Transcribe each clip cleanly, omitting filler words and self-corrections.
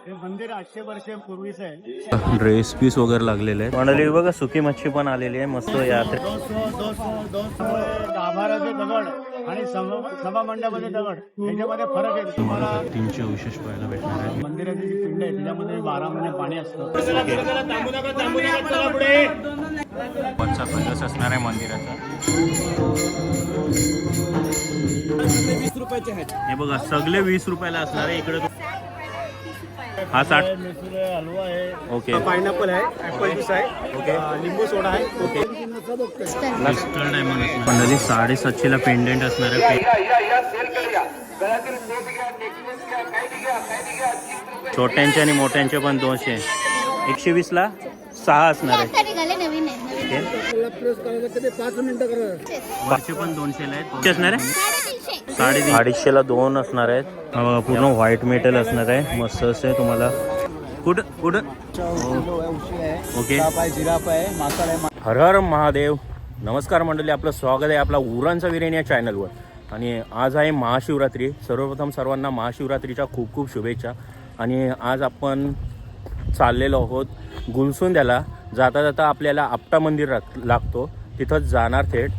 हे मंदिर 800 वर्षांपूर्वीच आहे. ड्रेस पीस वगैरे लागलेले आहेत. मंडळी बघा सुकी मच्छी पण आलेली आहे मस्त यात्रे. गाभाऱ्याचे दगड आणि सभा मंडपाचे दगड ह्याच्यामध्ये फरक आहे. तुम्हाला तीनचे अवशेष पाहायला भेटणार आहे. मंदिराची जी पिंड आहे त्याच्यामध्ये 12 महिने पाणी असतं. पंचा कलश असणार आहे मंदिराचा. हे बघा सगळे 20 रुपयाला असणार आहे. इकडे हा 60 हलवा आहे. ओके. पायनॅपल आहे, ऍपल ज्यूस आहे, ओके, लिंबू सोडा आहे, ओके. मंडळी 750 ला पेंडेंट असणार आहे. छोट्यांचे आणि मोठ्यांचे पण 200. 120 ला 6 असणार आहे. वरचे पण 200 ला आहेत. असणार आहे 250 ला 2 असणार आहेत. पूर्ण व्हाईट मेटल असणार आहे. मस्त असे तुम्हाला कुठं ओके. हर हर महादेव. नमस्कार मंडळी, आपलं स्वागत आहे आपला उरणचा वीरेन या चॅनलवर. आणि आज आहे महाशिवरात्री. सर्वप्रथम सर्वांना महाशिवरात्रीच्या खूप खूप शुभेच्छा. आणि आज आपण चाललेलो आहोत गुलसुंद्याला. जाता जाता आपल्याला आपटा मंदिर लागतो, तिथंच जाणार थेट.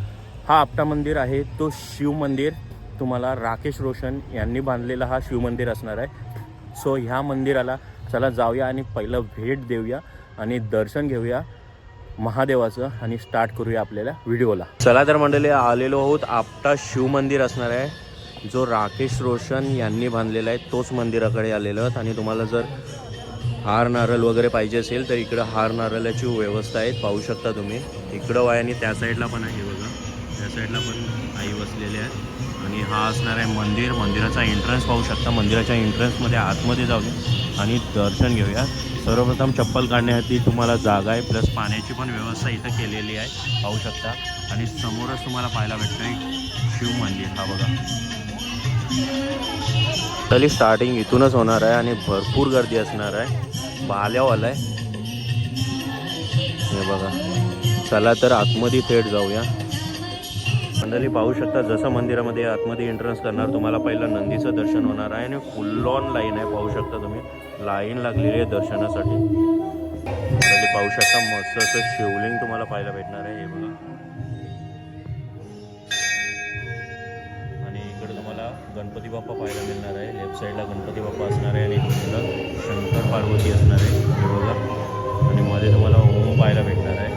हा आपटा मंदिर आहे तो शिव मंदिर. तुम्हाला राकेश रोशन यांनी बांधलेला हा शिव मंदिर असणार आहे. सो ह्या मंदिराला चला जाऊया आणि पहिलं भेट देऊया आणि दर्शन घेऊया महादेवाचं आणि स्टार्ट करूया आपल्याला व्हिडिओला. चला तर मंडळी, आलेलो आहोत आपटा शिव मंदिर असणार आहे जो राकेश रोशन यांनी बांधलेला आहे. तोच मंदिराकडे आलेलो आहोत. आणि तुम्हाला जर हार नारळ वगैरे पाहिजे असेल तर इकडं हार नारळाची व्यवस्था आहे, पाहू शकता तुम्ही. इकडं आहे आणि त्या साईडला पण आहे बघा, त्या साईडला पण आई बसलेले आहेत. आणि हा असणार आहे मंदिर. मंदिराचा एंट्रन्स पाहू शकता. मंदिराच्या एंट्रन्समध्ये आतमध्ये जाऊया आणि दर्शन घेऊया. सर्वप्रथम चप्पल काढण्यासाठी तुम्हाला जागा आहे, प्लस पाण्याची पण व्यवस्था इथं केलेली आहे, पाहू शकता. आणि समोरच तुम्हाला पाहायला भेटतं आहे शिव मंदिर. हा बघा, तरी स्टार्टिंग इथूनच होणार आहे आणि भरपूर गर्दी असणार आहे. बाल्यावाला आहे हे बघा. चला तर आतमध्ये थेट जाऊया. मंडळी पाहू शकता, जसं मंदिरामध्ये आतमध्ये एंट्रन्स करणार तुम्हाला पहिलं नंदीचं दर्शन होणार आहे. आणि फुल ऑन लाईन आहे, पाहू शकता तुम्ही. लाईन लागलेली आहे दर्शनासाठी. मंडळी पाहू शकता, मस्त असं शिवलिंग तुम्हाला पाहायला भेटणार आहे हे बघा. आणि इकडे तुम्हाला गणपती बाप्पा पाहायला मिळणार आहे. लेफ्ट साईडला गणपती बाप्पा असणार आहे आणि इकडं शंकर पार्वती असणार आहे हे बघा. आणि मध्ये तुम्हाला ओम पाहायला भेटणार आहे.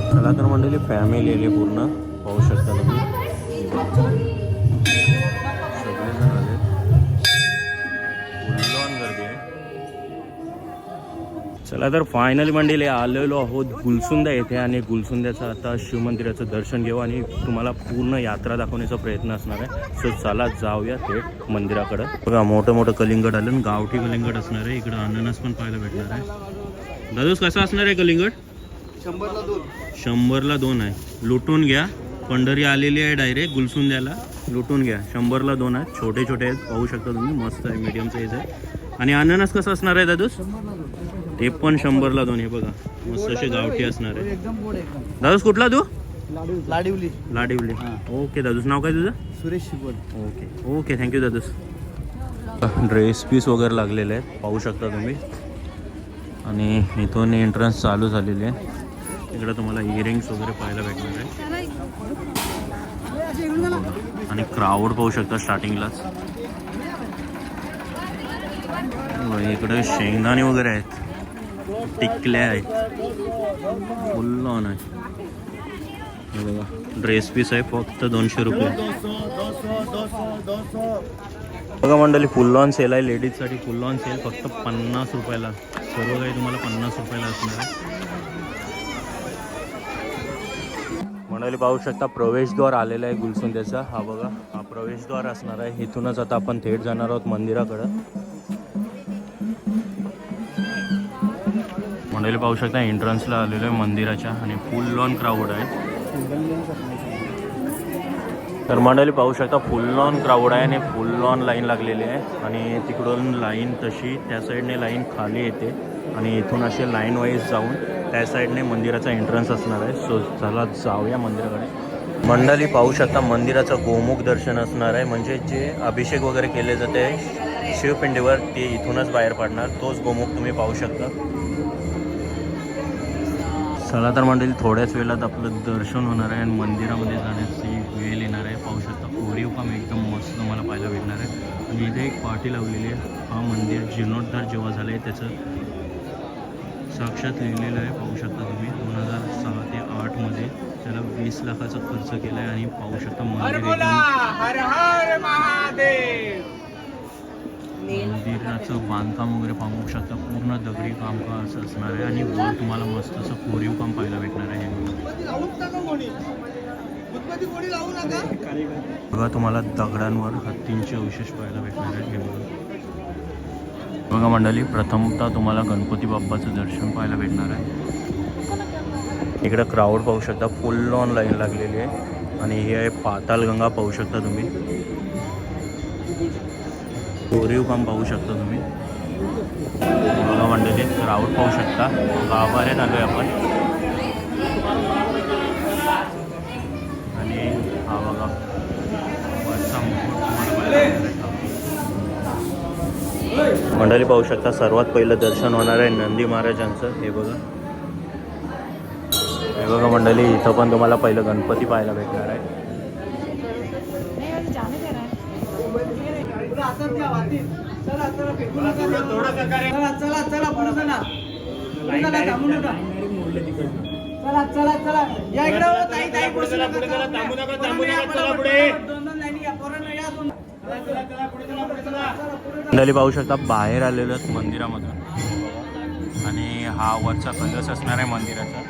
चला तर मंडळी, फॅमिली आली पूर्ण, पाहू शकता तुम्ही. सगळेजण आले, फुल ऑन गर्दी आहे. चला तर फायनली मंडळी आलेलो आहोत गुलसुंदा येथे. आणि गुलसुंद्याचं आता शिवमंदिराचं दर्शन घेऊ आणि तुम्हाला पूर्ण यात्रा दाखवण्याचा प्रयत्न असणार आहे. सो चला जाऊया थेट मंदिराकडं. बघा मोठं मोठं कलिंगड आलं, गावठी कलिंगड असणार आहे. इकडं अननस पण पाहायला भेटणार आहे. दादूस कसं असणार आहे कलिंगड? 100ला 2 आहे. लुटून घ्या. पंढरी आलेली आहे डायरेक्ट गुलसुंद्याला, लुटून घ्या. 100ला 2 आहेत. छोटे छोटे आहेत, पाहू शकता तुम्ही. मस्त आहे, मीडियम साईज आहे. आणि अननस कसं असणार आहे दादूस? ते पण 100ला 2. हे बघा मस्त असे गावठी असणार आहे. दादूस कुठला तू? लाडिवली. लाडिवली. ओके दादूस, नाव काय तुझं? Suresh Shival. Okay okay, thank you दादूस. ड्रेस पीस वगैरे लागलेले आहेत, पाहू शकता तुम्ही. आणि इथून एंट्रन्स चालू झालेली आहे. इकडं तुम्हाला इयरिंग्स वगैरे पाहायला भेटणार आहे. आणि क्राऊड पाहू शकता स्टार्टिंगलाच. इकडे शेंगदाणे वगैरे आहेत, टिकल्या आहेत, फुल ऑन आहे हे बघा. ड्रेस पीस आहे फक्त 200 रुपये. बघा मंडळी, फुल ऑन सेल आहे. लेडीजसाठी फुल ऑन सेल फक्त 50 रुपयाला. सर्व काही तुम्हाला 50 रुपयाला असणार आहे. मंडळी पाहू शकता, प्रवेशद्वार आलेला आहे गुलसुंद्याचा. हा बघा, हा प्रवेशद्वार असणार आहे. इथूनच आता आपण थेट जाणार आहोत मंदिराकडं. मंडळी पाहू शकता, एंट्रन्सला आलेलो आहे मंदिराच्या. आणि फुल ऑन क्राऊड आहे. तर मंडळी पाहू शकता, फुल ऑन क्राऊड आहे आणि फुल ऑन लाईन लागलेली आहे. आणि तिकडून लाईन तशी त्या साईडने लाईन खाली येते. आणि इथून असे लाईन वाईज जाऊन त्या साईडने मंदिराचा एंट्रन्स असणार आहे. सो चला जाऊया मंदिराकडे. मंडळी पाहू शकता मंदिराचं गोमुख दर्शन असणार आहे. म्हणजे जे अभिषेक वगैरे केले जाते शिवपिंडीवर ते इथूनच बाहेर पडणार. तोच गोमुख तुम्ही पाहू शकता. चला तर मंडळी थोड्याच वेळात आपलं दर्शन होणार आहे आणि मंदिरामध्ये जाण्याची वेळ येणार आहे. पाहू शकता कोरीव काम एकदम मस्त मला पाहायला भेटणार आहे. आणि इथे एक पाटी लावलेली आहे. हा मंदिर जीर्णोद्धार जेव्हा झालं आहे त्याचं साक्षात लिहिलेलं आहे. पाहू शकता तुम्ही 2006 ते 8मध्ये त्याला 20 लाखाचा खर्च केला आहे. आणि पाहू शकता मंदिराचं बांधकाम वगैरे पाहू शकता. पूर्ण दगडी काम का असं असणार आहे. आणि वर तुम्हाला मस्त असं कोरीव काम पाहायला भेटणार आहे. बघा तुम्हाला दगडांवर हत्तींचे अवशेष पाहायला भेटणार आहे. हे बघा मंडळी प्रथमतः तुम्हाला गणपती बाप्पाचं दर्शन पाहायला भेटणार आहे. इकडं क्राऊड पाहू शकता. फुल ऑन लाईन लागलेली आहे. आणि ही आहे पाताळगंगा पाहू शकता तुम्ही. कोरीव काम पाहू शकता तुम्ही. बघा मंडळी क्राऊड पाहू शकता. गाभाऱ्यात आलोय आपण. आणि हा बघा वरचा मुकुट तुम्हाला मंडळी पाहू शकता. सर्वात पहिलं दर्शन होणार आहे नंदी महाराजांचं. हे बघा हे बघा मंडळी इथं पण तुम्हाला पहिलं गणपती पाहायला भेटणार आहे. मंडळी पाहू शकता बाहेर आलेलो मंदिरामधून. आणि हा वरचा कलश असणार आहे मंदिराचा.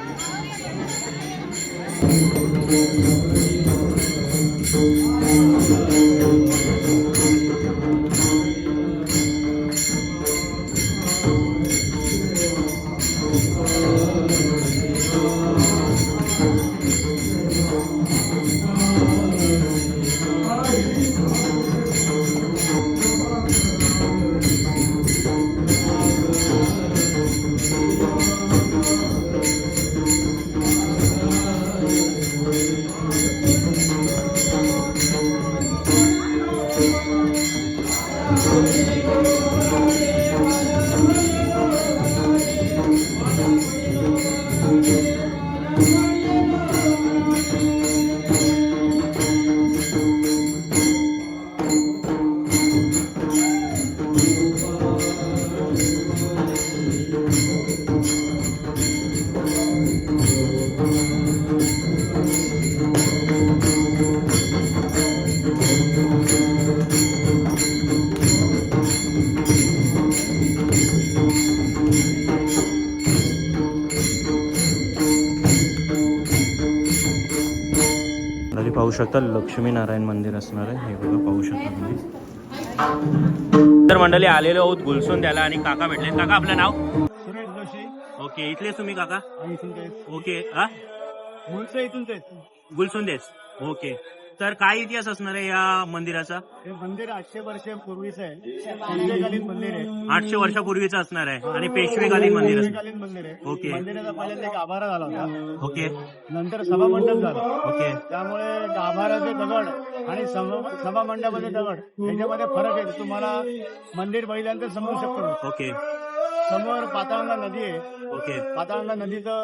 पाहू शकता लक्ष्मीनारायण मंदिर असणार आहे. हे बघा पाहू शकता तुम्ही. तर मंडळी आलेलो आहोत गुलसून द्यायला आणि काका भेटले. काका आपलं नाव? सुरेश जोशी. ओके इथलेच तुम्ही काका? ओके हा गुलसून देस. ओके तर काय इतिहास असणार आहे या मंदिराचा? हे मंदिर 800 वर्षापूर्वीच आहे. पेशवेकालीन मंदिर आहे. 800 वर्षापूर्वीचं असणार आहे. आणि पेशवेकालीन मंदिर आहे. पेशवेकालीन मंदिर आहे. ओके. मंदिराचा पहिल्यांदा एक गाभारा झाला होता. ओके नंतर सभामंडप झाला. ओके त्यामुळे गाभाऱ्याचे दगड आणि सभामंडपाचे दगड याच्यामध्ये फरक आहे. तुम्हाला मंदिर बघितल्यानंतर समजू शकतो. ओके समोर पाताळगंगा नदी आहे. ओके पाताळगंगा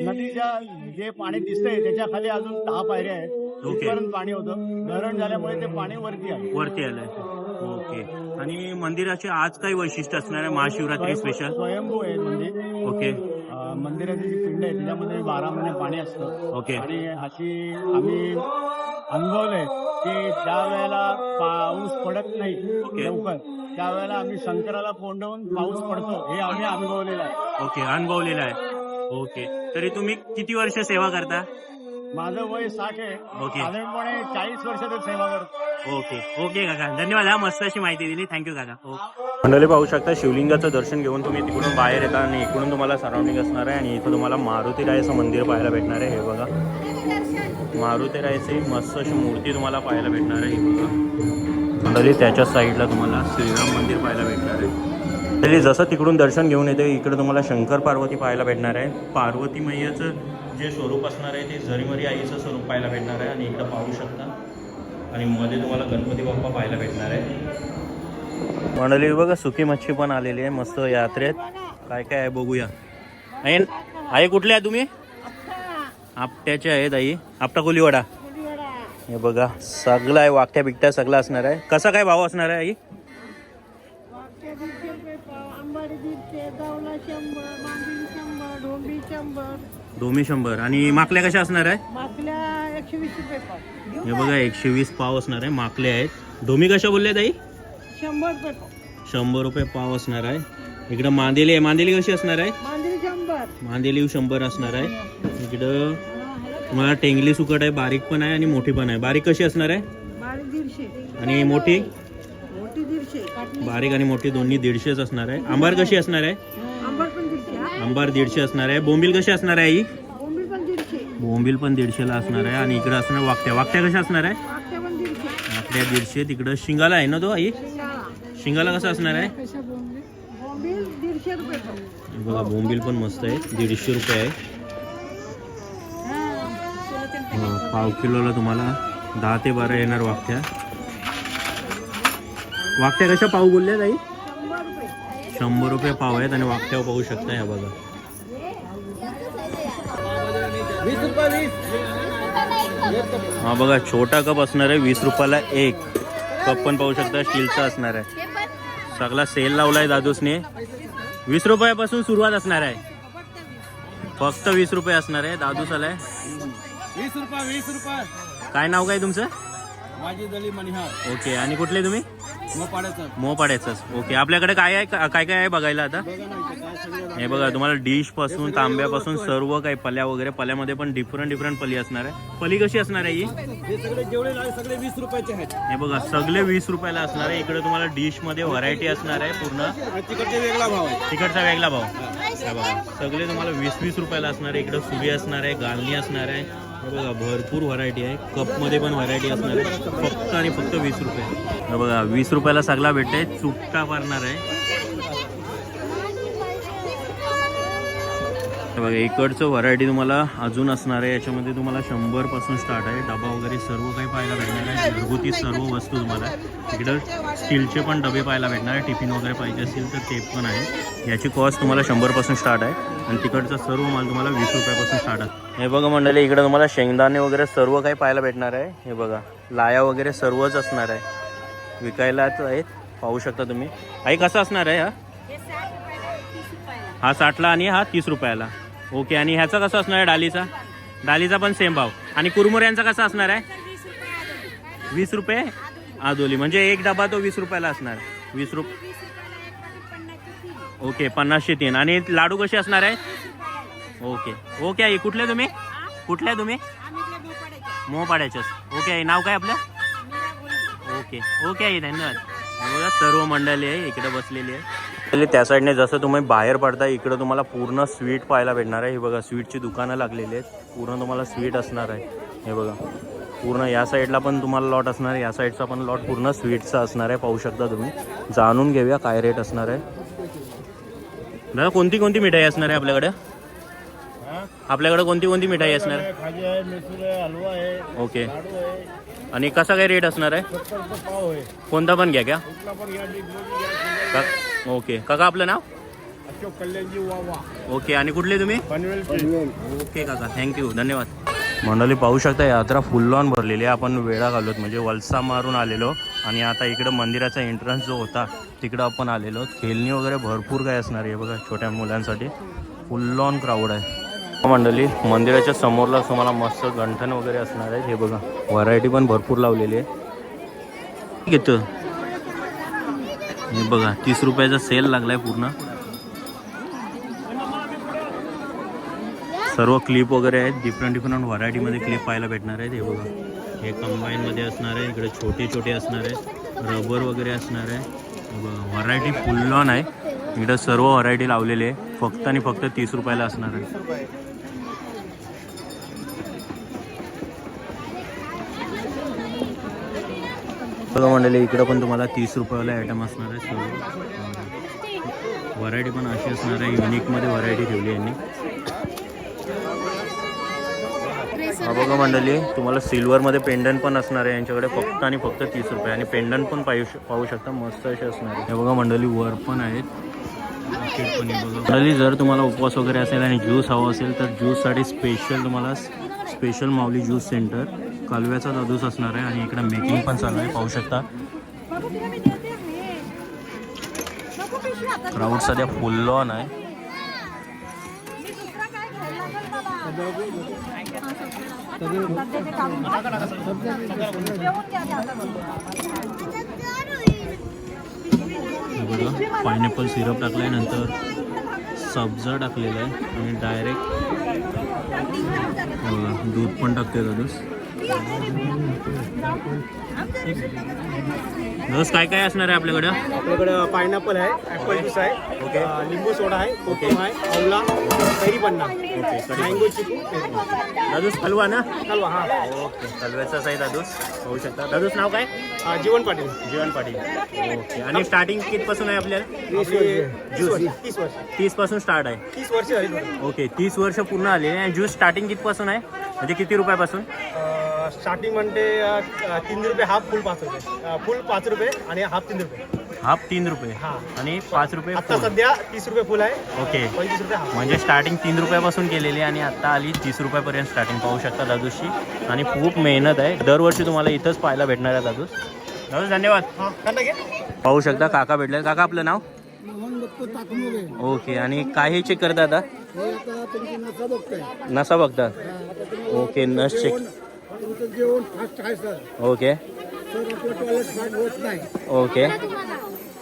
नदीच्या जे पाणी दिसतंय त्याच्या खाली अजून 10 पायऱ्या आहेत. तिथपर्यंत पाणी होतं. धरण झाल्यामुळे ते पाणी वरती आलं. वरती आलंय. ओके आणि मंदिराचे आज काही वैशिष्ट्य असणार आहे महाशिवरात्री स्पेशल? स्वयंभू आहे मंदिर. ओके मंदिराची जी पिंड आहे त्याच्यामध्ये 12 महिने पाणी असतं. ओके आणि अशी आम्ही अनुभवलंय की ज्या वेळेला पाऊस पडत नाही लवकर त्यावेळेला आम्ही शंकराला कोंडवून पाऊस पडतो हे आम्ही अनुभवलेलं आहे. ओके अनुभवलेलं आहे. ओके तरी तुम्ही किती वर्ष सेवा करता? माझं वय 60 आहे. ओके. साधारणपणे 40 वर्षातच सेवा करतो. ओके ओके काका धन्यवाद. हा मस्त अशी माहिती दिली. थँक्यू काका. मंडळी पाहू शकता शिवलिंगाचं दर्शन घेऊन तुम्ही तिकडून बाहेर येता आणि इकडून तुम्हाला सराउंडिंग असणार आहे. आणि इथं तुम्हाला मारुतीरायाचं मंदिर पाहायला भेटणार आहे. हे बघा मारुतीरायाची मस्त अशी मूर्ती तुम्हाला पाहायला भेटणार आहे. ही बघा मंडळी त्याच्या साईडला तुम्हाला श्रीराम मंदिर पाहायला भेटणार आहे. तरी जसं तिकडून दर्शन घेऊन येते इकडे तुम्हाला शंकर पार्वती पाहायला भेटणार आहे. पार्वती मैयाचं जे स्वरूप असणार आहे ते झरीमरी आईचं स्वरूप पाहायला भेटणार आहे आणि इकडं पाहू शकता. आणि मध्ये तुम्हाला गणपती बाप्पा पाहायला भेटणार आहे. मंडळी बघा सुकी मच्छी पण आलेली आहे मस्त यात्रेत. काय काय आहे बघूया. आई कुठले आहे तुम्ही? आपट्याचे आहेत आई. आपटा कोलीवाडा. हे बघा सगळं आहे वाक्या बिकट्या सगळं असणार आहे. कसा काय भाव असणार आहे आई? डोमी 100 आणि माकल्या कशा असणार आहे? 120 रुपये. हे बघा 120 पाव असणार आहे. माकले आहेत. डोमी कशा बोलले ताई? 100 रुपये. 100 रुपये पाव असणार आहे. इकडं मांदेली आहे. मांदेली कशी असणार आहे? मांदेली 100 असणार आहे. इकडं तुम्हाला टेंगली सुकट आहे. बारीक पण आहे आणि मोठी पण आहे. बारीक कशी असणार आहे? 150 आणि मोठी? 150. बारीक आणि मोठी दोन्ही 150च असणार आहे. आंबार कशी असणार आहे? आंबट पण 150. आंबार 150 असणार आहे. बोंबील कशी असणार आहे आई? बोंबील पण 150. बोंबील पण 150ला असणार आहे. आणि इकडं असणार वाकट्या. वाकट्या कशा असणार आहे? वाकट्या पण 150. वाकट्या 150. तिकडं शिंगाला आहे ना तो आई? शिंगाला कसा असणार आहे? बोंबील 150 रुपये. बघा बोंबील पण मस्त आहे. 150 रुपये आहे. पाव किलोला तुम्हाला 10 ते 12 येणार वाकट्या. वाकट्या कशा पाव बोलल्या ताई? 100 रुपये पाव आहेत आणि वाकट्या पाहू शकता. ह्या बघा हा बघा छोटा कप असणार आहे 20 रुपयाला एक. कप पण पाहू शकता स्टीलचा असणार आहे. सगळा सेल लावलाय दादूसने. 20 रुपयापासून सुरुवात असणार आहे. फक्त 20 रुपये असणार आहे. दादूस आलाय. 20 रुपये. काय नाव काय तुमचं? माझी दली मनिहार. ओके. आणि कुठले तुम्ही? मोपाड्याचं. मोपाड्याचंच. ओके. आपल्याकडे काय आहे काय काय आहे बघायला आता? हे बघा तुम्हाला डिश पासून तांब्यापासून सर्व काही पल्या वगैरे. पल्यामध्ये पण डिफरंट पली असणार आहे. पली कशी असणार आहे ही? हे सगळे जेवढे सगळे 20 रुपयाचे आहेत. हे बघा सगळे 20 रुपयाला असणार आहे. इकडे तुम्हाला डिश मध्ये व्हरायटी असणार आहे पूर्ण. तिकडचे वेगळा भाव आहे. तिकडचा वेगळा भाव. हे बघा सगळे तुम्हाला 20 रुपयाला असणार आहे. इकडे सुरी असणार आहे. गालणी असणार आहे. हे बघा भरपूर व्हरायटी आहे. कपमध्ये पण व्हरायटी असणार आहे. फक्त आणि फक्त 20 रुपये. हे बघा 20 रुपयाला सगळा भेटते. चुकटा मारणार आहे. हे बघा इकडचं व्हरायटी तुम्हाला अजून असणार आहे. याच्यामध्ये तुम्हाला 100 पासून स्टार्ट आहे. डबा वगैरे सर्व काही पाहायला भेटणार आहे. घरगुती सर्व वस्तू तुम्हाला इकडं स्टीलचे पण डबे पाहायला भेटणार आहे. टिफिन वगैरे पाहिजे असेल तर ते पण आहे. याची कॉस्ट तुम्हाला 100 पासून स्टार्ट आहे. आणि तिकडचा सर्व माल तुम्हाला 20 रुपयापासून स्टार्ट आहे. हे बघा मंडळी इकडे तुम्हाला शेंगदाणे वगैरे सर्व काही पाहायला भेटणार आहे. हे बघा लाया वगैरे सर्वच असणार आहे. विकायलाच आहेत. पाहू शकता तुम्ही. आई कसा असणार आहे हा? 60ला आणि हा 30 रुपयाला. ओके. आणि ह्याचा कसा असणार आहे डालीचा? डालीचा पण सेम भाव. आणि कुरमुऱ्यांचा कसा असणार आहे? 20 रुपये आदोली. म्हणजे एक डबा तो 20 रुपयाला असणार. 20 रुपये. ओके 50चे 3. आणि लाडू कसे असणार आहे? ओके. ओके आई कुठले तुम्ही? कुठल्या तुम्ही? मोपाड्याच्याच. ओके आई नाव काय आपलं? ओके. ओके आई धन्यवाद. बघा सर्व मंडळी आहे इकडे बसलेली आहे. त्या साईडने जसं तुम्ही बाहेर पडता इकडं तुम्हाला पूर्ण स्वीट पाहायला भेटणार आहे. हे बघा स्वीटची दुकानं लागलेली आहेत. पूर्ण तुम्हाला स्वीट असणार आहे. हे बघा पूर्ण या साईडला पण तुम्हाला लॉट असणार आहे. या साईडचा पण लॉट पूर्ण स्वीटचा असणार आहे. पाहू शकता तुम्ही. जाणून घेऊया काय रेट असणार आहे. दादा कोणती कोणती मिठाई असणार आहे आपल्याकडे? आपल्याकडे कोणती कोणती मिठाई असणार? भाजी आहे, मिसळ आहे, हलवा आहे, ओके. लाडू आहे. आणि कसा काय रेट असणार आहे? 70 रुपये पाव आहे. कोणता पण घ्या क्या? कुठला पण घ्या, डिग्री ओके. काका आपलं नाव? अशोक कल्याणजी वावा. ओके. आणि कुठले तुम्ही? पनवेल. ओके काका थँक्यू धन्यवाद. मंडळी पाहू शकता यात्रा फुल ऑन भरलेली आहे. आपण वेळा घालवत म्हणजे वलसा मारून आलेलो आणि आता इकडं मंदिराचा एंट्रन्स जो होता तिकडं आपण आलेलो. खेळणी वगैरे भरपूर काय असणार आहे. बघा छोट्या मुलांसाठी फुल ऑन क्राऊड आहे. मंडळी मंदिराच्या समोरला तुम्हाला मस्त गंठण वगैरे असणार आहे. हे बघा व्हरायटी पण भरपूर लावलेली आहे. घेतो हे बघा 30 रुपयाचा सेल लागलाय पूर्ण. सर्व क्लिप वगैरे आहेत. डिफरंट व्हरायटीमध्ये क्लिप पाहायला भेटणार आहेत. हे बघा हे कंबाईनमध्ये असणार आहे. इकडे छोटे छोटे असणार आहे. रबर वगैरे असणार आहे. हे बघा व्हरायटी फुल ऑन आहे. इकडे सर्व व्हरायटी लावलेली आहे. फक्त आणि फक्त 30 रुपयाला असणार आहे. बघा मंडळी इकडं पण तुम्हाला 30 रुपयाला आयटम असणार आहे. व्हरायटी पण अशी असणार आहे, युनिकमध्ये व्हरायटी ठेवली यांनी. हा बघा मंडळी, तुम्हाला सिल्वरमध्ये पेंडंट पण असणार आहे यांच्याकडे फक्त आणि फक्त 30 रुपये. आणि पेंडंट पण पाहू शकता, मस्त असे असणार आहे. हे बघा मंडळी, वर पण आहेत. पण हे बघा मंडळी, जर तुम्हाला उपवास वगैरे असेल आणि ज्यूस हवा असेल तर ज्यूससाठी स्पेशल तुम्हाला स्पेशल माऊली ज्यूस सेंटर कालव्याचा दादूस असणार आहे. आणि इकडे मेकिंग पण चालू आहे, पाहू शकता. क्राऊड सध्या फुल ऑन आहे. बघा, पायनॅपल सिरप टाकलाय, नंतर सब्जा टाकलेला आहे आणि डायरेक्ट बघा दूध पण टाकते दादूस. दोस्त काय काय असणार आहे आपल्याकडं? आपल्याकडं पायनॅपल आहे, ॲपल ज्यूस आहे, ओके, लिंबू सोडा आहे, कोकम आहे, आवला, कैरी पन्ना, ओके, मँगो चिकू, दादूस हलवा ना? हलवा. हा, ओके, हलव्याचाच आहे दादूस, पाहू शकता. दादूस नाव काय? जीवन पाटील. जीवन पाटील. ओके. आणि स्टार्टिंग कितपासून आहे आपल्याला? 30 वर्ष. 30 पासून स्टार्ट आहे. 30 वर्ष झाली. ओके, 30 वर्ष पूर्ण आले. आणि ज्यूस स्टार्टिंग कितपासून आहे, म्हणजे किती रुपयापासून? स्टार्टिंग म्हणते 3 रुपये हाफ, फुल 5 रुपये, फुल 5 रुपये आणि हाफ 3 रुपये. हाफ 3 रुपये हा. आणि 5 रुपये आता full. सध्या 30 रुपये फुल आहे, ओके, 25 रुपये हाफ. म्हणजे स्टार्टिंग 3 रुपयापासून केलेली आणि आता आली 30 रुपयापर्यंत स्टार्टिंग, पाहू शकता दादूसची. आणि खूप मेहनत आहे, दरवर्षी तुम्हाला इथंच पाहायला भेटणार आहे दादूस. दादूस धन्यवाद. हा, कांदा घे. पाहू शकता काका भेटले. काका आपलं नाव? ओके. आणि काय हे चेक करता आता? नसा बघता. ओके, नस चेक. जेवण फास्ट आहे सर. ओके सर आपलं टॉयलेट फास्ट होत नाही. ओके.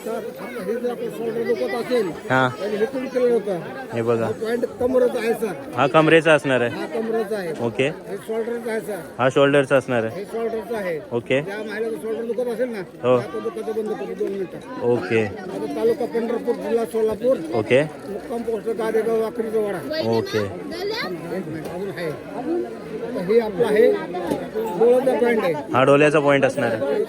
सर आपलं हे जर आपलं शोल्डर दुखत असेल हां, आणि हेतून केलं होतं, हे बघा, पॉईंट कमरेचा आहे सर. हा कमरेचा असणार आहे. हा कमरेचा आहे. ओके. हे शोल्डरचा आहे सर. हा शोल्डरचा असणार आहे. हे शोल्डरचा आहे. ओके. ज्या महिलेचं शोल्डर दुखत असेल ना, हो. आता दुखतं बंद करतो 2 मिनिटं. ओके. आता तालुका पंढरपूर, जिल्हा सोलापूर, ओके. मुक्काम पोस्ट गादेगाव, वाकरीचा वाडा. ओके. अजून आहे. तर हे आपलं आहे डोळ्याचा पॉईंट आहे. हा डोल्याचा पॉईंट असणार आहे.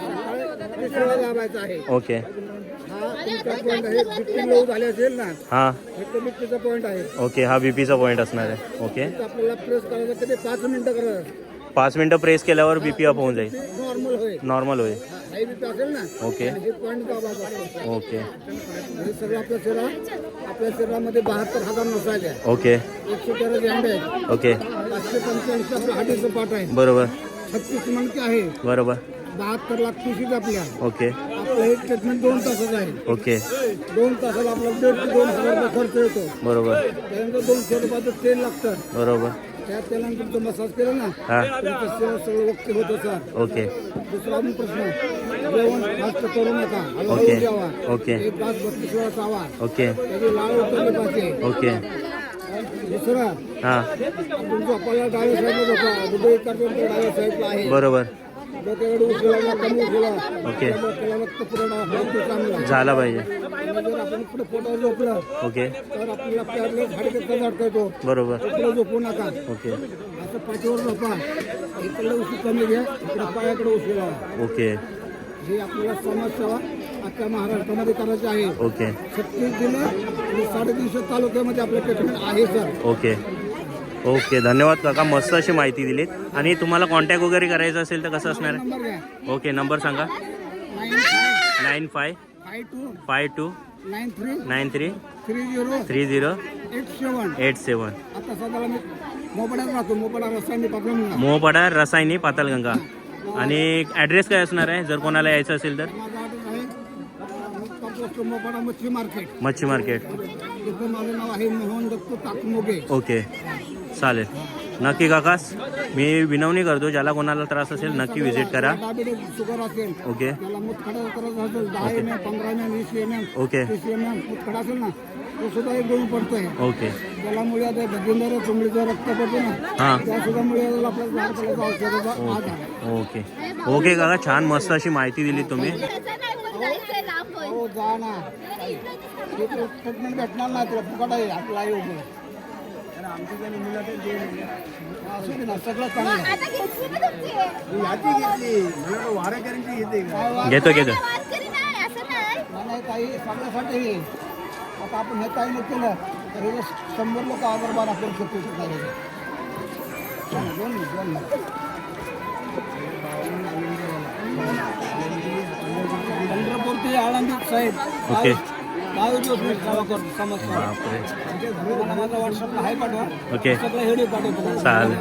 तिसरा दाबायचा आहे. ओके. हा तुमचा पॉईंट आहे. बीपी लो झाले असेल ना, हां, हे कमीचा पॉईंट आहे. ओके. हा बीपीचा पॉईंट असणार आहे. ओके. आपल्याला प्रेस करायचं किती 5 मिनिटं करायचं. 5 मिनिटं प्रेस केल्यावर बीपी अप होऊन जाईल, नॉर्मल होईल. नॉर्मल होईल. हाय बीपी असेल ना, ओके. हे पॉईंट दाबायचा. ओके. हे सगळं आपल्या शरीरामध्ये 72,000 नसायचे. ओके. 113 झेंडे आहेत. ओके. 585 आपलं हाडीचं पाठ आहे. बरोबर. 36 मणके आहे. बरोबर. 72 लाख पिशीच आपल्या. ओके. आपलं हे ट्रीटमेंट 2 तासाचं आहे. ओके. 2 तासाला आपला 1,500 ते 2,000 रुपये खर्च येतो. बरोबर. त्यानंतर 200 रुपयाचं तेल लागतं. बरोबर. त्या तेलानंतर तुमचं मसाज केलं ना, हां, तुमचं सेवा सगळं वक्ती होतं सर. ओके. दुसरा पण प्रश्न, जेवण फास्ट करू नका, ओके. हळूहळू जेवा. ओके. 1 तास 32 वेळा चावा. ओके. त्याची लाळ उतरली पाहिजे. ओके. दुसरा, हां, तुमचं आपल्याला डाव्या साईडला झोपा. हृदय कार्य डाव्या साईडला आहे. बरोबर. डोक्याकडे उचलायला कमी उचला. ओके. डोक्याला रक्त पुरवठा होतो चांगला. झाला पाहिजे. आणि जर आपण पुढे पोटावर झोपलं ओके. तर आपल्याला प्यारला हाडकं झटका येतो. बरोबर. पुढे झोपू नका. ओके. असं पाठीवर झोपा. इकडे उशी कमी घ्या, इकडे पायाकडे उशी लावा. ओके. हे आपल्याला समाजसेवा अख्ख्या महाराष्ट्रामध्ये करायची आहे. ओके. 36 जिल्हे आणि 350 तालुक्यामध्ये आपलं ट्रीटमेंट आहे सर. ओके. ओके, धन्यवाद काका, मस्त अशी माहिती दिलीत. आणि तुम्हाला कॉन्टॅक्ट वगैरे करायचं असेल तर कसं असणार आहे? नंबर घ्या. ओके, नंबर सांगा. 95 52 93 93 30 30 87. 87. आता सध्याला मी मोपड्यात राहतो. मोपडा रस्त्याने पाठवून मोहपाडा रसायनी पातालगंगा. आणि ॲड्रेस काय असणार आहे जर कोणाला यायचं असेल तर? माझा ॲड्रेस आहे पोस्ट मोपडा मच्छी मार्केट. मच्छी मार्केट. तिथं माझं नाव आहे मोहन दत्त ताकमोगे. ओके, चालेल. नक्की काकास मी विनवणी करतो, ज्याला कोणाला त्रास असेल नक्की व्हिजिट करा. डायबिटीज शुगर असेल, ओके. त्याला मुतखडा करायचा असेल 10 mm 15 mm 20 mm okay. 30 mm मुतखडा असेल ना, तो सुद्धा एक दोन पडतोय. ओके. त्याला मुळे भगिंदर चुंबडीचं रक्त पडतो ना, हां, त्या सुद्धा मुळे आपल्या झाड पडायचा औषधाचा आज आहे. ओके. ओके काका, छान मस्त अशी माहिती दिली तुम्ही. हो जा ना, ट्रीटमेंट भेटणार नाही तुला, फुकट आहे आपला आई उभं. असू दे ना, सगळं चांगलं. घेतो घेतो. नाही ताई, सगळ्यासाठी आता आपण हे काही नाही केलं तर हे 100 लोक अगरबार आपल्याला शकतो पंढरपूर ते आळंदी साहेब ओके 22 दिवस मी सेवा करतो समजतो. बापरे मला माझा व्हॉट्सअपला हाय पाठवा. ओके सगळं व्हिडिओ पाठवतो. चालेल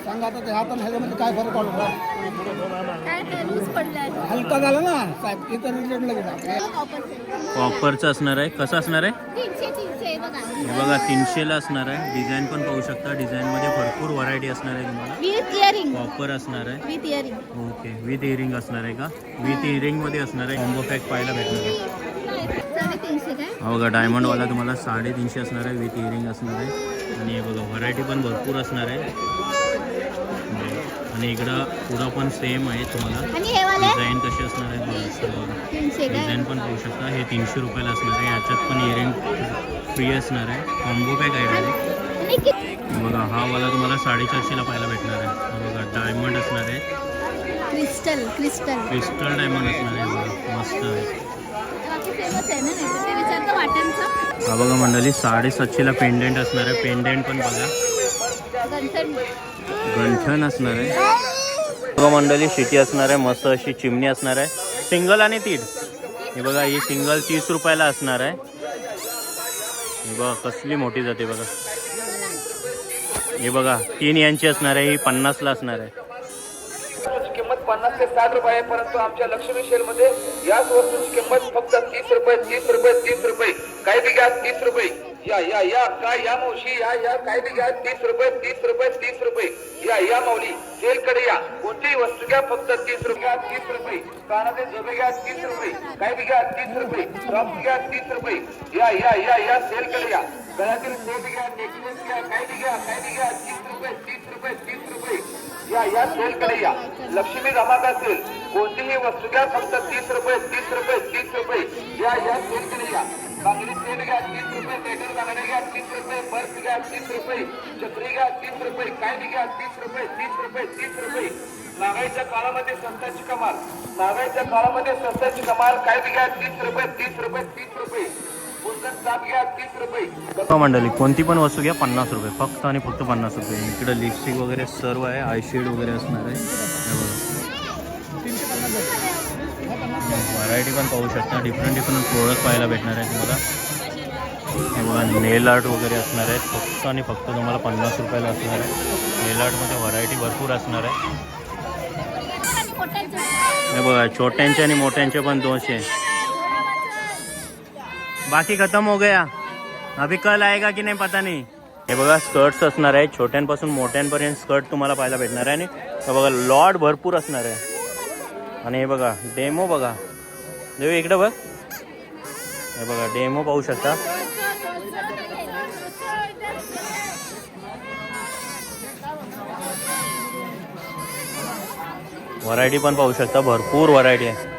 सांगा आता ते हाताने ह्याच्यामध्ये काय फरक पडतो. काय ते लूज पडलाय. हलका झाला ना साहेब इतर रिलेटला गेला. कॉपरचं असणार आहे. कसं असणार आहे? 300 बघा. हे बघा 300ला असणार आहे. डिझाईन पण पाहू शकता. डिझाईनमध्ये भरपूर व्हरायटी असणार आहे तुम्हाला. With earring. कॉपर असणार आहे. With earring. Okay with earring असणार आहे का? विथ इयरिंगमध्ये असणार आहे. कॉम्बो पॅक पाहायला भेटणार आहे. 350 काय? हा बघा डायमंडवाला तुम्हाला 350 असणार आहे. विथ इयरिंग असणार आहे. आणि हे बघा व्हरायटी पण भरपूर असणार आहे. आणि इकडं पुढं पण सेम आहे तुम्हाला. आणि हे वाले डिझाईन कशी असणार आहे बघा. 300 काय? डिझाईन पण पाहू शकता. हे 300 रुपयाला असणार आहे. याच्यात पण इयरिंग फ्री असणार आहे. कॉम्बो पॅक आहे डायरेक्ट. आणि किती? बघा हा वाला तुम्हाला 450ला पाहायला भेटणार आहे. हा बघा डायमंड असणार आहे. क्रिस्टल क्रिस्टल क्रिस्टल डायमंड असणार आहे. बघा मस्त आहे. बाकी फेमस आहे ना. ते विचारतो वाटांचं. हा बघा मंडळी 750ला पेंडेंट असणार आहे. पेंडेंट पण बघा गंठन. गंठन असणार आहे. बघा मंडळी शिटी असणार आहे. मस्त अशी चिमणी असणार आहे. सिंगल आणि तीड. हे बघा ही सिंगल 30 रुपयाला असणार आहे. हे बघा कसली मोठी जाते बघा. हे बघा 3 यांची असणार आहे. ही 50ला असणार आहे. किंमत 50 ते 60 रुपये आहे, परंतु आमच्या लक्ष्मी सेल मध्ये याच वस्तूची किंमत फक्त 30 रुपये 30 रुपये 30 रुपये. काय बी घ्या 30 रुपये. या काय या मावशी या काय बी घ्या 30 रुपये 30 रुपये 30 रुपये. या माऊली सेलकडे या. कोणतीही वस्तू घ्या फक्त 30 रुपये 30 रुपये. कानाचे झोपे घ्या 30 रुपये. काय बी घ्या 30 रुपये. ड्रॉप घ्या 30 रुपये. या सेलकडे या. गळ्यातील सेट घ्या नेकलेस घ्या काय बी घ्या 30 रुपये 30 रुपये 30 रुपये. या सेलकडे या. लक्ष्मी धमाका सेल. कोणतीही वस्तू घ्या फक्त 30 रुपये 30 रुपये 30 रुपये. या सेलकडे या. बांगडी सेल घ्या 30 रुपये. पेटर बांगड्या घ्या 30 रुपये. बर्फ घ्या 30 रुपये. छत्री घ्या 30 रुपये. काय बी घ्या 30 रुपये 30 रुपये 30 रुपये. महागाईच्या काळामध्ये स्वस्ताची कमाल. महागाईच्या काळामध्ये स्वस्ताची कमाल. काय बी घ्या 30 रुपये 30 रुपये 30 रुपये. मंडळी कोणती पण वस्तू घ्या 50 रुपये फक्त आणि फक्त 50 रुपये. इकडे लिपस्टिक वगैरे सर्व आहे. आयशेड वगैरे असणार आहे. व्हरायटी पण पाहू शकता. डिफरंट प्रोडक्ट पाहायला भेटणार आहे तुम्हाला. हे बघा नेल आर्ट वगैरे असणार आहे. फक्त आणि फक्त तुम्हाला 50 रुपयाला असणार आहे. नेल आर्टमध्ये व्हरायटी भरपूर असणार आहे. हे बघा छोट्यांचे आणि मोठ्यांचे पण 200. बाकी खत्म हो गया. अभी कल आएगा की नाही पता नाही. हे बघा स्कर्ट्स असणार आहे. छोट्यांपासून मोठ्यांपर्यंत स्कर्ट तुम्हाला पाहायला भेटणार आहे. आणि हे बघा लॉट भरपूर असणार आहे. आणि हे बघा डेमो बघा. देऊ इकडे बघ. हे बघा डेमो पाहू शकता. व्हरायटी पण पाहू शकता. भरपूर व्हरायटी आहे.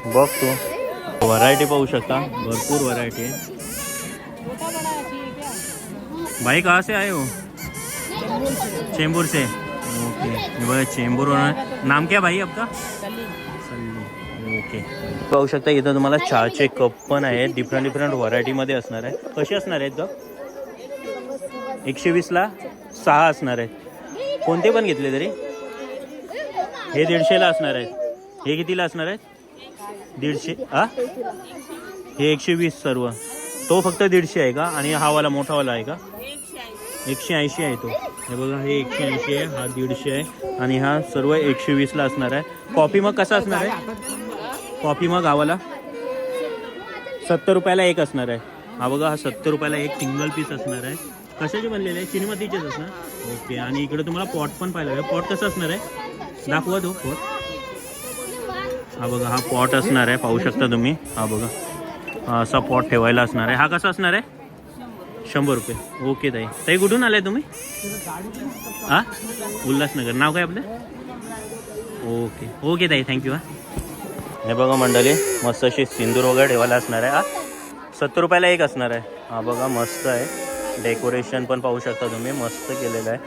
बघ तू व्हरायटी पाहू शकता. भरपूर व्हरायटी आहे. भाई कहाँ से आए हो? चेंबूर से. ओके ये बघा चेंबूर. नाम क्या भाई आपका? सल्ली. ओके पाहू शकता. इथं तुम्हाला चहाचे कप पण आहेत. डिफरंट व्हरायटीमध्ये असणार आहे. कसे असणार आहेत ग? 120ला 6 असणार आहेत. कोणते पण घेतले तरी. हे 150ला असणार आहेत. हे कितीला असणार आहेत? 150. हे 120 सर्व. तो फक्त 150 आहे का? आणि हा वाला मोठावाला आहे का? 180 आहे तो. हे बघा हे 180 आहे. हा 150 आहे. आणि हा सर्व 120ला असणार आहे. कॉफी मग कसा असणार आहे? कॉफी मग गावाला 70 रुपयाला एक असणार आहे. हा बघा हा 70 रुपयाला एक सिंगल पीस असणार आहे. कशाचे बनलेले आहे? चिनीमातीचेच असणार. ओके आणि इकडे तुम्हाला पॉट पण पाहिलं. पॉट कसं असणार आहे? दाखवा तो पॉट. हा बघा हा पॉट असणार आहे. पाहू शकता तुम्ही. हा बघा असा पॉट ठेवायला असणार आहे. हा कसा असणार आहे? 100 रुपये. ओके ताई कुठून आलाय तुम्ही? हा उल्हासनगर. नाव काय आपलं? ओके ताई थँक्यू. हे बघा मंडळी मस्त अशी सिंदूर वगैरे ठेवायला असणार आहे. 70 रुपयाला एक असणार आहे. हा बघा मस्त आहे. डेकोरेशन पण पाहू शकता तुम्ही. मस्त केलेलं आहे.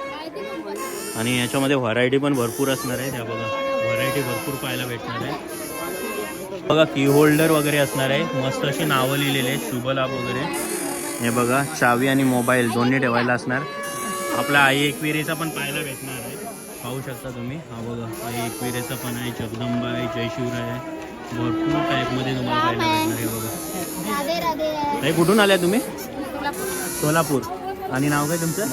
आणि याच्यामध्ये व्हरायटी पण भरपूर असणार आहे. त्या बघा व्हरायटी भरपूर पाहायला भेटणार आहे. बघा की होल्डर वगैरे असणार आहे. मस्त अशी नावं लिहिलेले आहेत, शुभ लाभ वगैरे. हे बघा चावी आणि मोबाईल दोन्ही ठेवायला असणार. आपला आई एकविरेचा पण पाहायला भेटणार आहे, पाहू शकता तुम्ही. हा बघा आई एकविरेचा पण आहे, जगदंबा आहे, जय शिवराय आहे. भरपूर टाईपमध्ये तुम्हाला पाहायला भेटणार आहे. बघा राधे राधे. ताई कुठून आल्या तुम्ही? सोलापूर. आणि नाव काय तुमचं?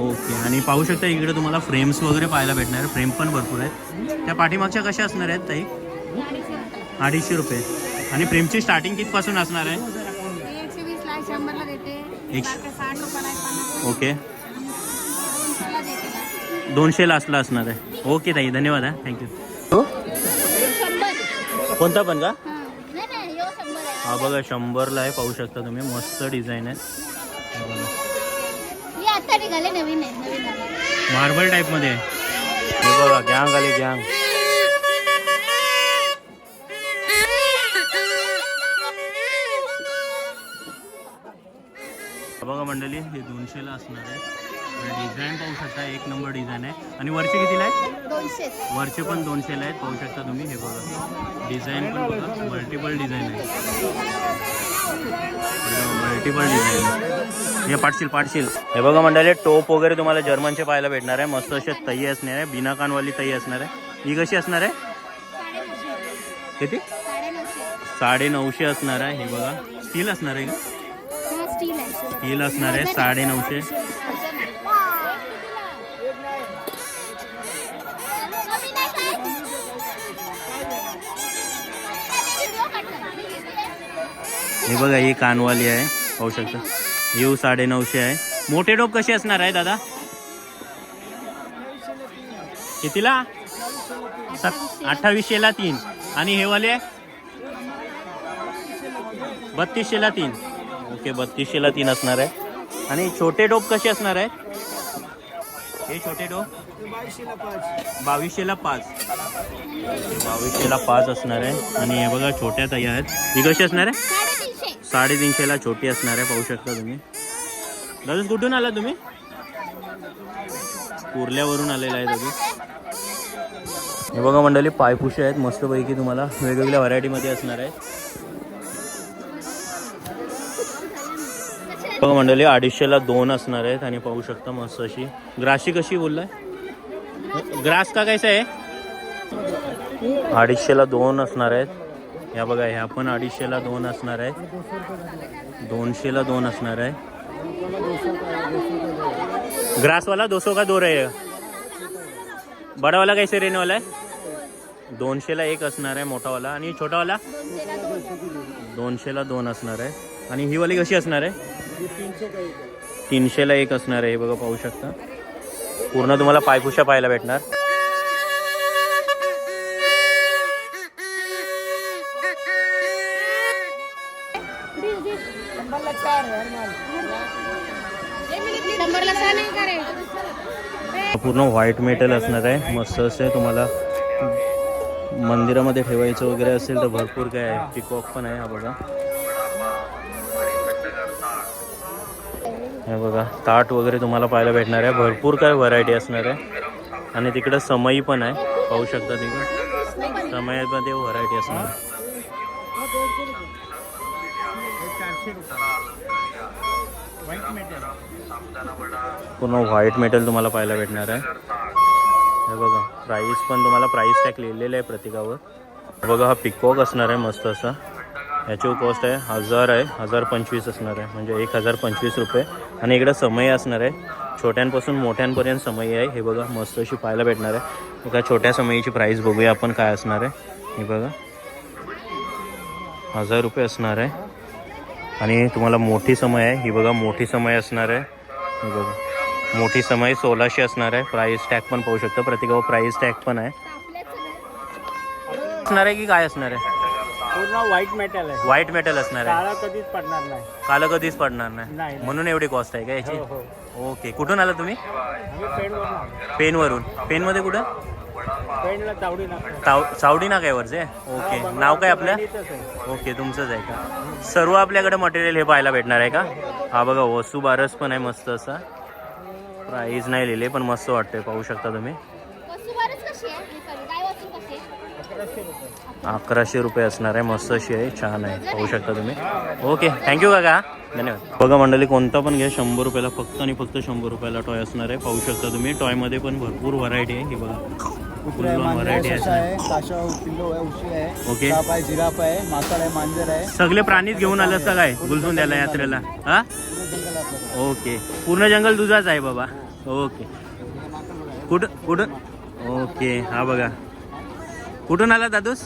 ओके. आणि पाहू शकता इकडे तुम्हाला फ्रेम्स वगैरे पाहायला भेटणार आहे. फ्रेम पण भरपूर आहेत. त्या पाठीमागच्या कशा असणार आहेत ताई? 250 रुपये. आणि फ्रेमची स्टार्टिंग कितपासून असणार आहे? 120 ला 100 ला देते. 60 रुपयाला 50. ओके. ला देते. 200 ला असणार आहे. ओके ताई, धन्यवाद. आहे थँक्यू. 100. कोणता पण का? नाही नाही, यो 100 आहे. हा बघा 100 ला आहे, पाहू शकता तुम्ही. मस्त डिझाईन आहे. हा बघा. हे आता निघाले, नवीन आहे, नवीन आहे. मार्बल टाईपमध्ये. हे बघा गँग आली, गँग. बघा मंडळी, हे 200 ला असणार आहे. डिझाईन पाहू शकता, एक नंबर डिझाईन आहे. आणि वरचे कितीला आहेत? 200. वरचे पण 200 ला आहेत, पाहू शकता तुम्ही. हे बघा डिझाईन पण बघा, मल्टिपल डिझाईन आहे. Multiple design. हे पाडशील. हे बघा मंडळी, टोप वगैरे तुम्हाला जर्मनचे पाहायला भेटणार आहे. मस्त असे तई असणार आहे, बिना कानवाली तई असणार आहे. ही कशी असणार आहे? किती? 950 असणार आहे. हे बघा स्टील असणार आहे का? स्टील आहे. स्टील असणार आहे. 950. हे बघा ही कानवाली आहे, पाहू शकता. येऊ 950 आहे. मोठे टोप कसे असणार आहे दादा? कितीला? 2800 ला 3. आणि हे वाले 3200 ला 3. ओके, 3200 ला 3 असणार आहे. आणि छोटे टोप कसे असणार आहेत? हे छोटे टोप 2200 ला 5. 2200 ला 5 असणार आहे. आणि हे बघा छोट्या ताई आहेत. ही कशी असणार आहे? 350 ला छोटी असणार आहे, पाहू शकता तुम्ही. दादू कुठून आला तुम्ही? कुर्ल्यावरून आलेला आहे दादू. हे बघा मंडळी, पायपुशे आहेत मस्तपैकी, तुम्हाला वेगवेगळ्या व्हरायटीमध्ये असणार आहे. बघा मंडळी, 250 ला 2 असणार आहेत. आणि पाहू शकता मस्त अशी. ग्रासची कशी बोललाय? ग्रास का कैसा आहे? 250 ला 2 असणार आहेत. या बघा, ह्या पण 250 ला 2 असणार आहे. 200 ला 2 असणार आहे. ग्रास वाला 200 का 2 रहेगा? बड़ा वाला कैसे रहने वाला है? 200 ला 1 असणार आहे मोठावाला. आणि छोटावाला 200 ला 2 असणार आहे. आणि ही वाली कशी असणार आहे? 300 ला 1 असणार आहे. हे बघा पाहू शकता, पूर्ण तुम्हाला पायपुशा पाहायला भेटणार. पूर्ण व्हाईट मेटल असणार आहे. मस्त असे तुम्हाला मंदिरामध्ये ठेवायचं वगैरे असेल तर भरपूर काय आहे. पिकॉक पण आहे. हा बघा, हे बघा ताट वगैरे तुम्हाला पाहायला भेटणार आहे. भरपूर काय व्हरायटी असणार आहे. आणि तिकडं समई पण आहे, पाहू शकता. तिकडं समईमध्ये व्हरायटी असणार आहे. पूर्ण व्हाईट मेटल तुम्हाला पाहायला भेटणार आहे. हे बघा, प्राईस पण तुम्हाला प्राईस टॅग लिहिलेलं आहे प्रत्येकावर. बघा हा पिकॉक असणार आहे मस्त असा. याची कॉस्ट आहे 1000 आहे, 1025 असणार आहे, म्हणजे 1025 रुपये. आणि इकडं समई असणार आहे, छोट्यांपासून मोठ्यांपर्यंत समई आहे. हे बघा मस्त अशी पाहायला भेटणार आहे. एका छोट्या समईची प्राईस बघूया आपण काय असणार आहे. हे बघा 1000 रुपये असणार आहे. आणि तुम्हाला मोठी समय आहे, ही बघा मोठी समय असणार आहे. हे बघा मोठी समय 1600 असणार आहे. प्राईस टॅग पण पाहू शकता, प्रत्येकावर प्राईस टॅग पण आहे. असणार आहे की काय असणार आहे? पूर्ण व्हाईट मेटल आहे. व्हाईट मेटल असणार आहे. काळा कधीच पडणार नाही. काला कधीच पडणार नाही, नाही. म्हणून एवढी कॉस्ट आहे का याची? हो, हो. ओके. कुठून आला तुम्ही? आम्ही पेनवरून आलो. पेनवरून. पेनमध्ये कुठं? पेनला चावडी लागते. सावडी नाक्यावरचे. ओके. नाव काय आपलं? इथंच आहे. ओके, तुमचंच आहे का? सर्व आपल्याकडे मटेरियल हे पाहायला भेटणार आहे का? हा बघा वसू बारस पण आहे मस्त असा. प्राईज नाही लिहिले पण मस्त वाटते, पाहू शकता तुम्ही. वसूबारच कशी आहे? सॉरी, गाय वासरू कशी आहे? 1100 रुपये असणार आहे. मस्त अशी आहे, छान आहे, पाहू शकता तुम्ही. ओके, थँक्यू काका, धन्यवाद. बघा मंडळी, कोणता पण घ्या 100 रुपयाला, फक्त आणि फक्त 100 रुपयाला टॉय असणार आहे. पाहू शकता तुम्ही. टॉयमध्ये पण भरपूर व्हरायटी आहे. ही बघा व्हरायटी आहे. काशा पिल्लो आहे, उशी आहे, ओके, साप आहे, जिराफ आहे, माकड आहे, मांजर आहे. सगळे प्राणीच घेऊन आलं का काय गुलसून द्यायला यात्रेला? हा, ओके, पूर्ण जंगल तुझाच आहे बाबा. ओके, कुठं? ओके, हा बघा, कुठून आला दादूस?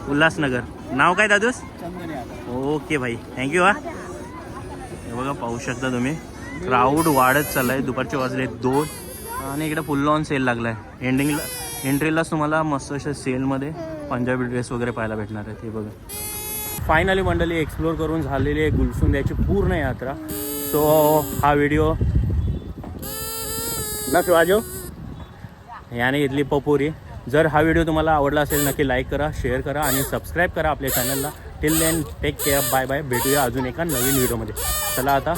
उल्हासनगर. नाव काय दादूस? ओके भाई, थँक्यू. हा, हे बघा पाहू शकता तुम्ही. क्राऊड वाढत चाललाय. दुपारचे वाजले 2 आणि इकडे फुल ऑन सेल लागलाय. एंट्रीलाच तुम्हाला मस्त अशा सेलमध्ये पंजाबी ड्रेस वगैरे पाहायला भेटणार आहे. ते बघा. फायनली मंडळी एक्सप्लोर करून झालेली आहे गुलसुंद्याची पूर्ण यात्रा. सो हा व्हिडिओ ना शिवाजो याने घेतली पपोरी. जर हा व्हिडिओ तुम्हाला आवडला असेल नक्की लाईक करा, शेअर करा आणि सबस्क्राईब करा आपल्या चॅनलला. Till then take care, bye bye. भेटूया अजून एका नवीन व्हिडिओमध्ये. चला आता